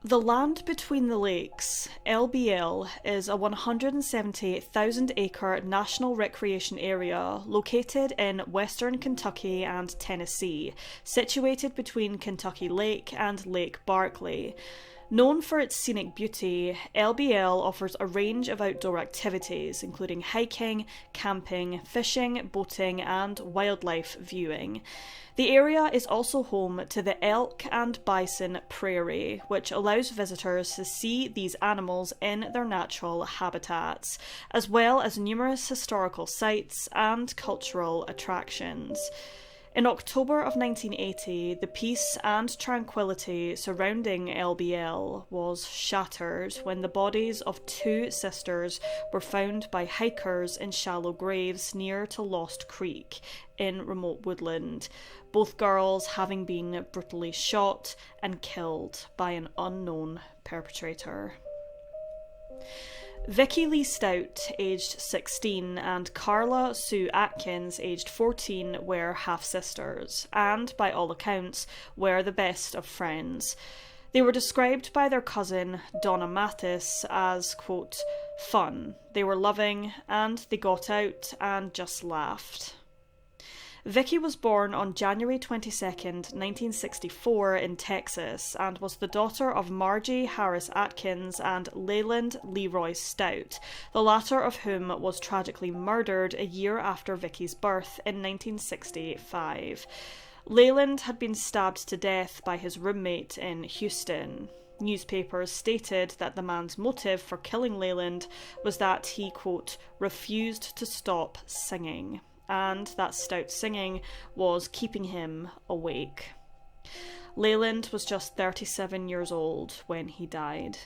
The land between the lakes, LBL, is a 170,000-acre national recreation area located in western Kentucky and Tennessee, situated between Kentucky Lake and Lake Barkley. Known for its scenic beauty, LBL offers a range of outdoor activities, including hiking, camping, fishing, boating, and wildlife viewing. The area is also home to the elk and bison prairie, which allows visitors to see these animals in their natural habitats, as well as numerous historical sites and cultural attractions. In October of 1980, the peace and tranquility surrounding LBL was shattered when the bodies of two sisters were found by hikers in shallow graves near to Lost Creek in remote woodland, both girls having been brutally shot and killed by an unknown perpetrator. Vickie Stout, aged 16, and Carla Sue Atkins, aged 14, were half-sisters, and, by all accounts, were the best of friends. They were described by their cousin, Donna Mathis, as, quote, fun. They were loving, and they got out and just laughed. Vickie was born on January 22, 1964 in Texas, and was the daughter of Margie Harris Atkins and Leyland Leroy Stout, the latter of whom was tragically murdered a year after Vickie's birth in 1965. Leyland had been stabbed to death by his roommate in Houston. Newspapers stated that the man's motive for killing Leyland was that he, quote, refused to stop singing, and that Stout's singing was keeping him awake. Leyland was just 37 years old when he died.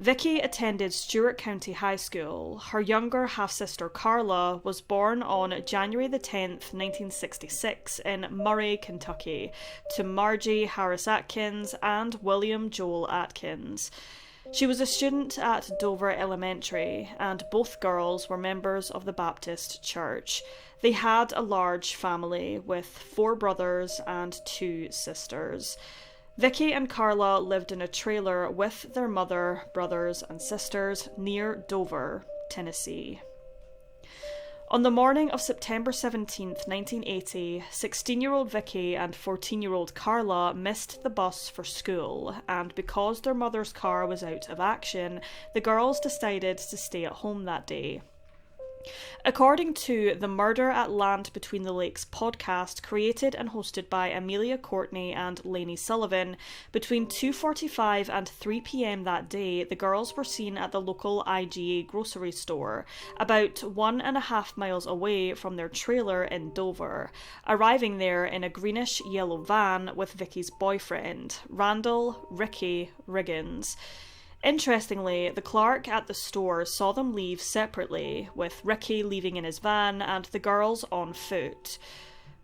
Vickie attended Stewart County High School. Her younger half-sister Carla was born on January the 10th, 1966 in Murray, Kentucky, to Margie Harris Atkins and William Joel Atkins. She was a student at Dover Elementary, and both girls were members of the Baptist Church. They had a large family with 4 brothers and 2 sisters. Vickie and Carla lived in a trailer with their mother, brothers, and sisters near Dover, Tennessee. On the morning of September 17, 1980, 16-year-old Vickie and 14-year-old Carla missed the bus for school, and because their mother's car was out of action, the girls decided to stay at home that day. According to the Murder at Land Between the Lakes podcast, created and hosted by Amelia, Courtney, and Lainie Sullivan, between 2:45 and 3 p.m. that day, the girls were seen at the local IGA grocery store, about 1.5 miles away from their trailer in Dover, arriving there in a greenish-yellow van with Vickie's boyfriend, Randall Ricky Riggins. Interestingly, the clerk at the store saw them leave separately, with Ricky leaving in his van and the girls on foot.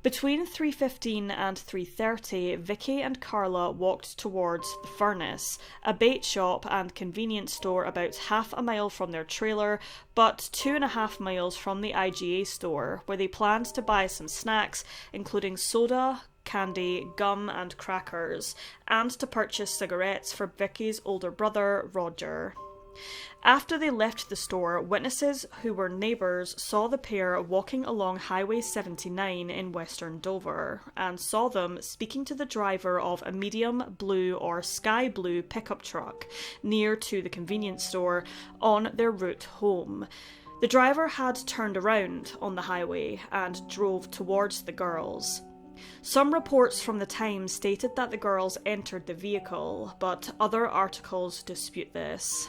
Between 3:15 and 3:30, Vickie and Carla walked towards the Furnace, a bait shop and convenience store about half a mile from their trailer, but 2.5 miles from the IGA store, where they planned to buy some snacks, including soda, candy, gum, and crackers, and to purchase cigarettes for Vickie's older brother, Roger. After they left the store, witnesses who were neighbours saw the pair walking along Highway 79 in western Dover, and saw them speaking to the driver of a medium blue or sky blue pickup truck near to the convenience store on their route home. The driver had turned around on the highway and drove towards the girls. Some reports from the time stated that the girls entered the vehicle, but other articles dispute this.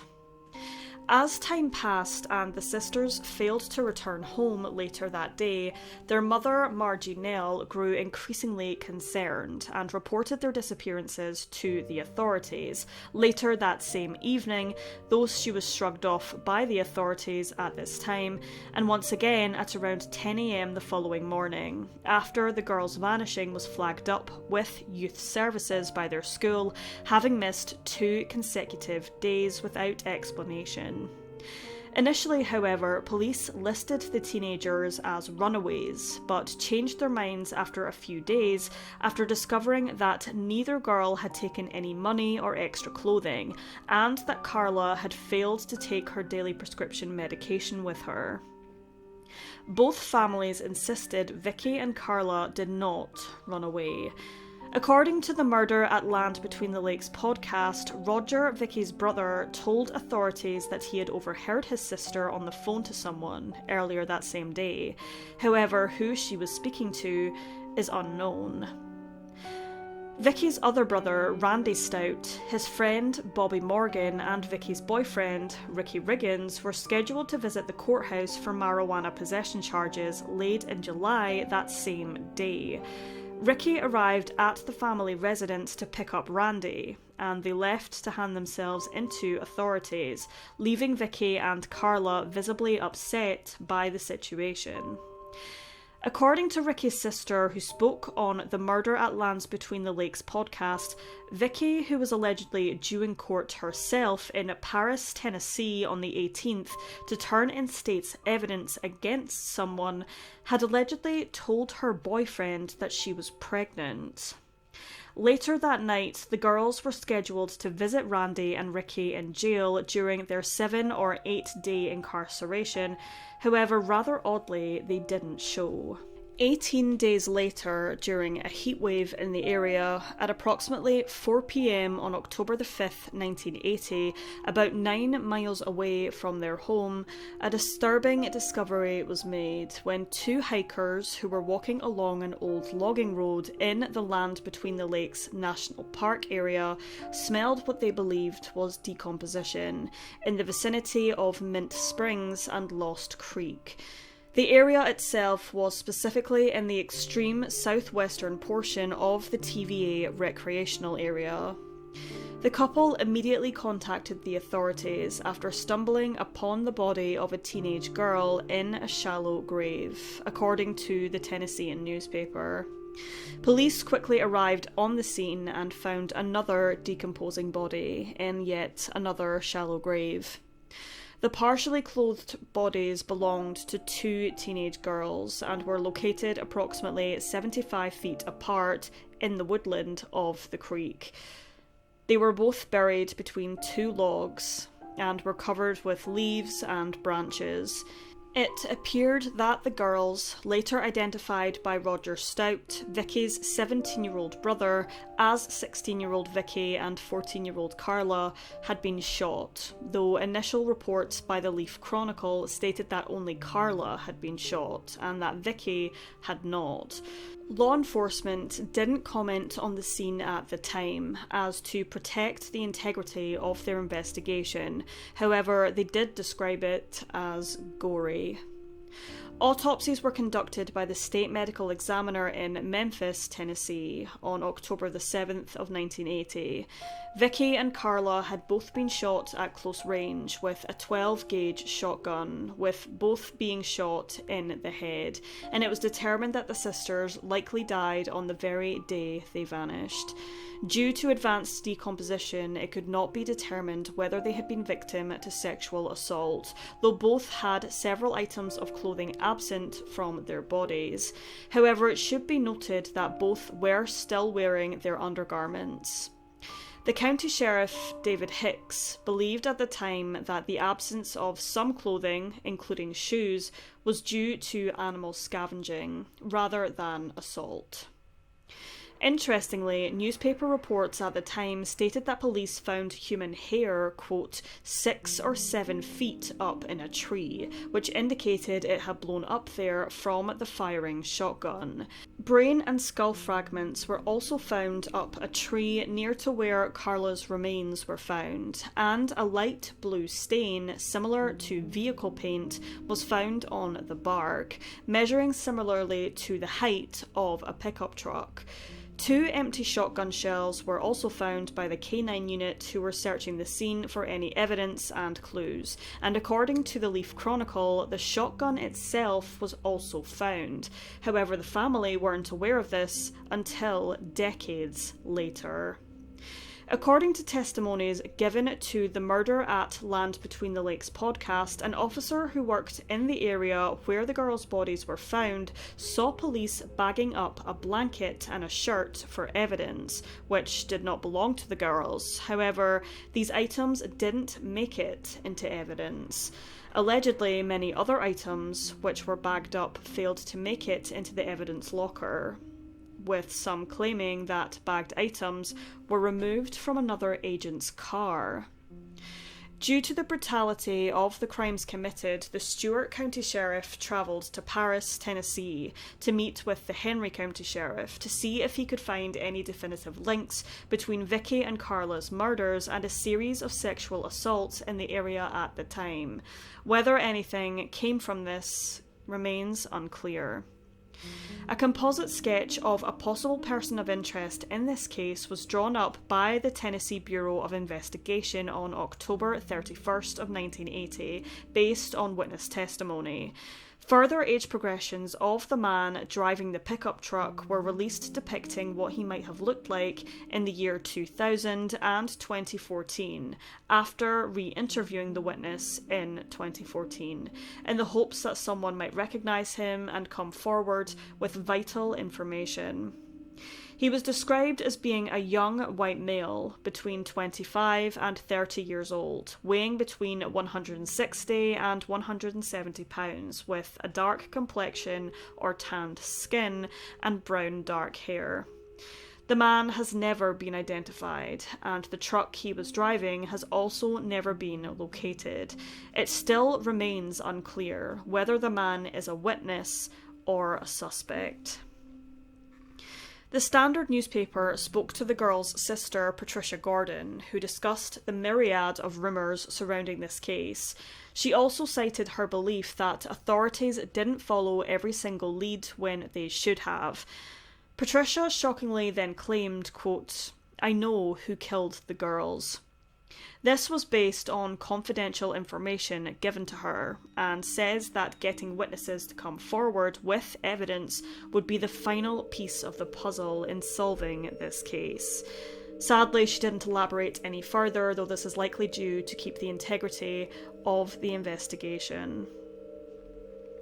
As time passed and the sisters failed to return home later that day, their mother, Margie Nell, grew increasingly concerned and reported their disappearances to the authorities. Later that same evening, though she was shrugged off by the authorities at this time, and once again at around 10 a.m. the following morning, after the girls' vanishing was flagged up with youth services by their school, having missed 2 consecutive days without explanation. Initially, however, police listed the teenagers as runaways, but changed their minds after a few days after discovering that neither girl had taken any money or extra clothing, and that Carla had failed to take her daily prescription medication with her. Both families insisted Vickie and Carla did not run away. According to the Murder at Land Between the Lakes podcast, Roger, Vickie's brother, told authorities that he had overheard his sister on the phone to someone earlier that same day. However, who she was speaking to is unknown. Vickie's other brother, Randy Stout, his friend Bobby Morgan, and Vickie's boyfriend, Ricky Riggins, were scheduled to visit the courthouse for marijuana possession charges late in July that same day. Ricky arrived at the family residence to pick up Randy, and they left to hand themselves into authorities, leaving Vickie and Carla visibly upset by the situation. According to Ricky's sister, who spoke on the Murder at Lands Between the Lakes podcast, Vickie, who was allegedly due in court herself in Paris, Tennessee on the 18th to turn in state's evidence against someone, had allegedly told her boyfriend that she was pregnant. Later that night, the girls were scheduled to visit Randy and Ricky in jail during their 7 or 8 day incarceration. However, rather oddly, they didn't show. 18 days later, during a heatwave in the area, at approximately 4 p.m. on October the 5th, 1980, about 9 miles away from their home, a disturbing discovery was made when 2 hikers who were walking along an old logging road in the Land Between the Lakes National Park area smelled what they believed was decomposition in the vicinity of Mint Springs and Lost Creek. The area itself was specifically in the extreme southwestern portion of the TVA recreational area. The couple immediately contacted the authorities after stumbling upon the body of a teenage girl in a shallow grave, according to the Tennessean newspaper. Police quickly arrived on the scene and found another decomposing body in yet another shallow grave. The partially clothed bodies belonged to 2 teenage girls and were located approximately 75 feet apart in the woodland of the creek. They were both buried between 2 logs and were covered with leaves and branches. It appeared that the girls, later identified by Roger Stout, Vickie's 17-year-old brother, as 16-year-old Vickie and 14-year-old Carla, had been shot, though initial reports by the Leaf Chronicle stated that only Carla had been shot and that Vickie had not. Law enforcement didn't comment on the scene at the time, as to protect the integrity of their investigation. However, they did describe it as gory. Autopsies were conducted by the state medical examiner in Memphis, Tennessee, on October the 7th of 1980. Vickie and Carla had both been shot at close range with a 12-gauge shotgun, with both being shot in the head, and it was determined that the sisters likely died on the very day they vanished. Due to advanced decomposition, it could not be determined whether they had been victim to sexual assault, though both had several items of clothing absent from their bodies. However, it should be noted that both were still wearing their undergarments. The county sheriff, David Hicks, believed at the time that the absence of some clothing, including shoes, was due to animal scavenging, rather than assault. Interestingly, newspaper reports at the time stated that police found human hair, quote, 6 or 7 feet up in a tree, which indicated it had blown up there from the firing shotgun. Brain and skull fragments were also found up a tree near to where Carla's remains were found, and a light blue stain, similar to vehicle paint, was found on the bark, measuring similarly to the height of a pickup truck. 2 empty shotgun shells were also found by the K9 unit who were searching the scene for any evidence and clues, and according to the Leaf Chronicle, the shotgun itself was also found. However, the family weren't aware of this until decades later. According to testimonies given to the Murder at Land Between the Lakes podcast, an officer who worked in the area where the girls' bodies were found saw police bagging up a blanket and a shirt for evidence, which did not belong to the girls. However, these items didn't make it into evidence. Allegedly, many other items which were bagged up failed to make it into the evidence locker, with some claiming that bagged items were removed from another agent's car. Due to the brutality of the crimes committed, the Stewart County Sheriff travelled to Paris, Tennessee, to meet with the Henry County Sheriff to see if he could find any definitive links between Vickie and Carla's murders and a series of sexual assaults in the area at the time. Whether anything came from this remains unclear. A composite sketch of a possible person of interest in this case was drawn up by the Tennessee Bureau of Investigation on October 31st of 1980, based on witness testimony. Further age progressions of the man driving the pickup truck were released depicting what he might have looked like in the year 2000 and 2014, after re-interviewing the witness in 2014, in the hopes that someone might recognise him and come forward with vital information. He was described as being a young white male between 25 and 30 years old, weighing between 160 and 170 pounds, with a dark complexion or tanned skin and brown dark hair. The man has never been identified, and the truck he was driving has also never been located. It still remains unclear whether the man is a witness or a suspect. The Standard newspaper spoke to the girl's sister, Patricia Gordon, who discussed the myriad of rumours surrounding this case. She also cited her belief that authorities didn't follow every single lead when they should have. Patricia shockingly then claimed, quote, "I know who killed the girls." This was based on confidential information given to her, and says that getting witnesses to come forward with evidence would be the final piece of the puzzle in solving this case. Sadly, she didn't elaborate any further, though this is likely due to keep the integrity of the investigation.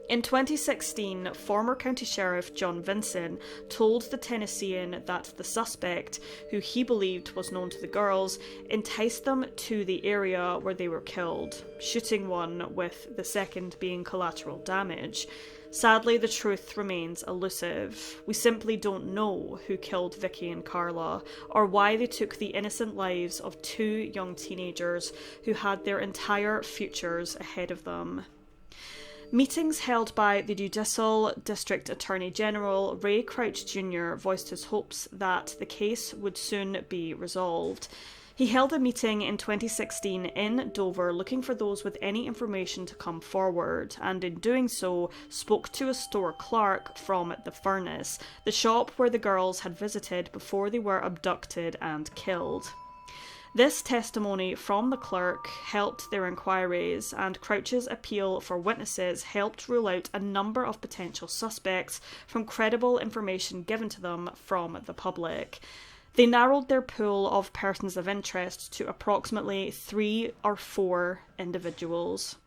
In 2016, former County Sheriff John Vinson told the Tennessean that the suspect, who he believed was known to the girls, enticed them to the area where they were killed, shooting one, with the second being collateral damage. Sadly, the truth remains elusive. We simply don't know who killed Vickie and Carla, or why they took the innocent lives of two young teenagers who had their entire futures ahead of them. Meetings held by the Judicial District Attorney General Ray Crouch Jr. voiced his hopes that the case would soon be resolved. He held a meeting in 2016 in Dover looking for those with any information to come forward, and in doing so spoke to a store clerk from the Furnace, the shop where the girls had visited before they were abducted and killed. This testimony from the clerk helped their inquiries, and Crouch's appeal for witnesses helped rule out a number of potential suspects from credible information given to them from the public. They narrowed their pool of persons of interest to approximately 3 or 4 individuals.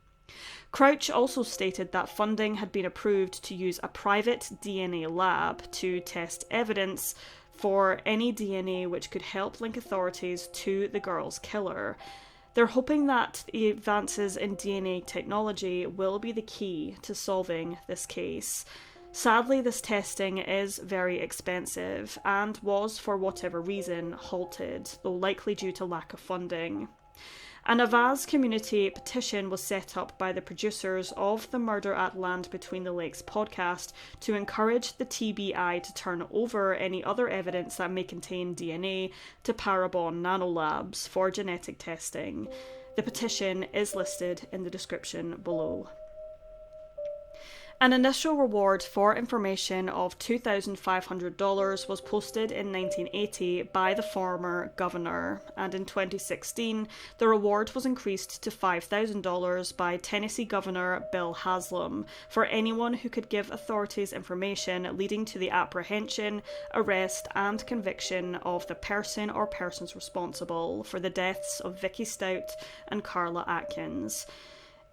Crouch also stated that funding had been approved to use a private DNA lab to test evidence for any DNA which could help link authorities to the girl's killer. They're hoping that the advances in DNA technology will be the key to solving this case. Sadly, this testing is very expensive and was, for whatever reason, halted, though likely due to lack of funding. An Avaz community petition was set up by the producers of the Murder at Land Between the Lakes podcast to encourage the TBI to turn over any other evidence that may contain DNA to Parabon Nanolabs for genetic testing. The petition is listed in the description below. An initial reward for information of $2,500 was posted in 1980 by the former governor, and in 2016 the reward was increased to $5,000 by Tennessee Governor Bill Haslam for anyone who could give authorities information leading to the apprehension, arrest and conviction of the person or persons responsible for the deaths of Vickie Stout and Carla Atkins.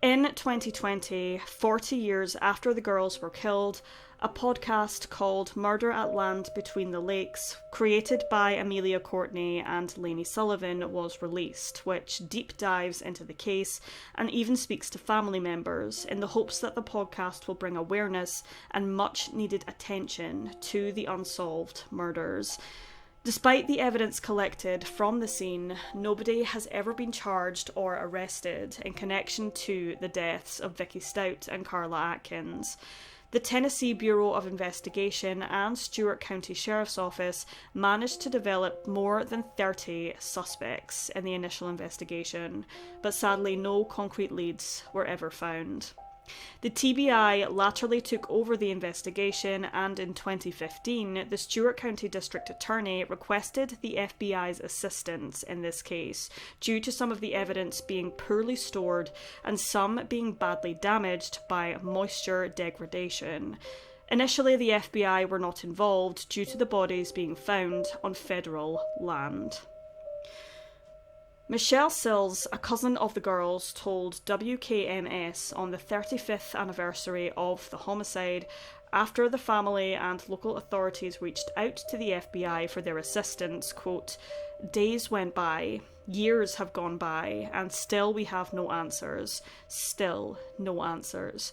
In 2020, 40 years after the girls were killed, a podcast called Murder at Land Between the Lakes, created by Amelia, Courtney and Lainie Sullivan, was released, which deep dives into the case and even speaks to family members in the hopes that the podcast will bring awareness and much needed attention to the unsolved murders. Despite the evidence collected from the scene, nobody has ever been charged or arrested in connection to the deaths of Vickie Stout and Carla Atkins. The Tennessee Bureau of Investigation and Stewart County Sheriff's Office managed to develop more than 30 suspects in the initial investigation, but sadly no concrete leads were ever found. The TBI latterly took over the investigation, and in 2015, the Stewart County District Attorney requested the FBI's assistance in this case due to some of the evidence being poorly stored and some being badly damaged by moisture degradation. Initially, the FBI were not involved due to the bodies being found on federal land. Michelle Sills, a cousin of the girls, told WKMS on the 35th anniversary of the homicide, after the family and local authorities reached out to the FBI for their assistance, quote, "Days went by, years have gone by, and still we have no answers. Still no answers.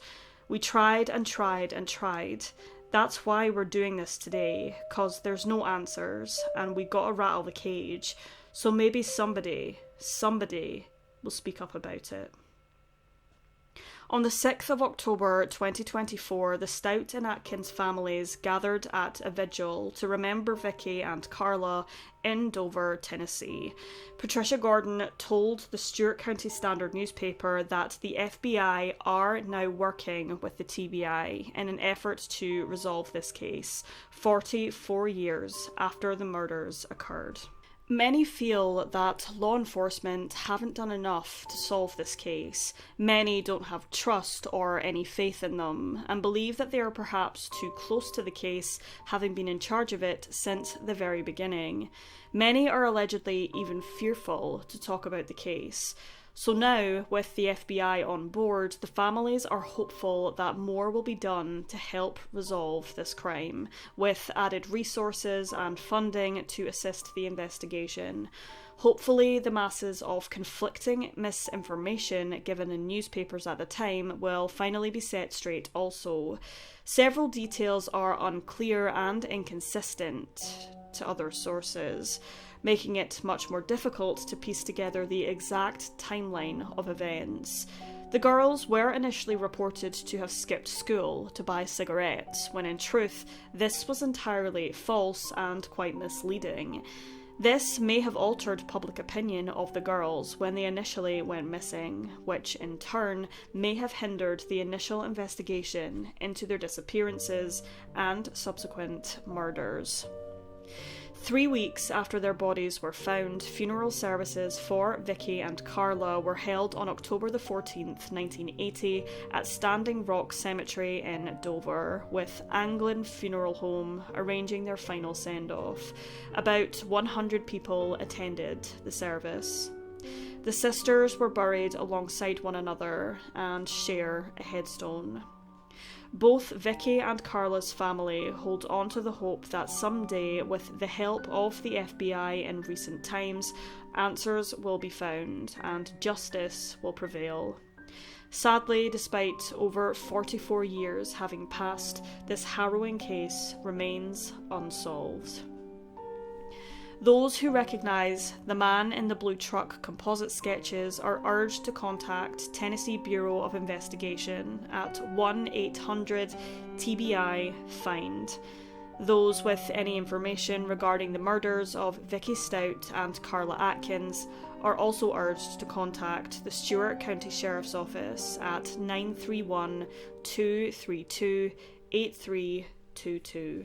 We tried and tried and tried. That's why we're doing this today, 'cause there's no answers, and we gotta rattle the cage. So maybe somebody will speak up about it." On the 6th of October 2024, the Stout and Atkins families gathered at a vigil to remember Vickie and Carla in Dover, Tennessee. Patricia Gordon told the Stewart County Standard newspaper that the FBI are now working with the TBI in an effort to resolve this case, 44 years after the murders occurred. Many feel that law enforcement haven't done enough to solve this case. Many don't have trust or any faith in them, and believe that they are perhaps too close to the case, having been in charge of it since the very beginning. Many are allegedly even fearful to talk about the case. So now, with the FBI on board, the families are hopeful that more will be done to help resolve this crime, with added resources and funding to assist the investigation. Hopefully, the masses of conflicting misinformation given in newspapers at the time will finally be set straight also. Several details are unclear and inconsistent to other sources, making it much more difficult to piece together the exact timeline of events. The girls were initially reported to have skipped school to buy cigarettes, when in truth this was entirely false and quite misleading. This may have altered public opinion of the girls when they initially went missing, which in turn may have hindered the initial investigation into their disappearances and subsequent murders. 3 weeks after their bodies were found, funeral services for Vickie and Carla were held on October the 14th, 1980 at Standing Rock Cemetery in Dover, with Anglin Funeral Home arranging their final send-off. About 100 people attended the service. The sisters were buried alongside one another and share a headstone. Both Vickie and Carla's family hold on to the hope that someday, with the help of the FBI in recent times, answers will be found and justice will prevail. Sadly, despite over 44 years having passed, this harrowing case remains unsolved. Those who recognise the man in the blue truck composite sketches are urged to contact Tennessee Bureau of Investigation at 1-800-TBI-FIND. Those with any information regarding the murders of Vickie Stout and Carla Atkins are also urged to contact the Stewart County Sheriff's Office at 931 232 8322.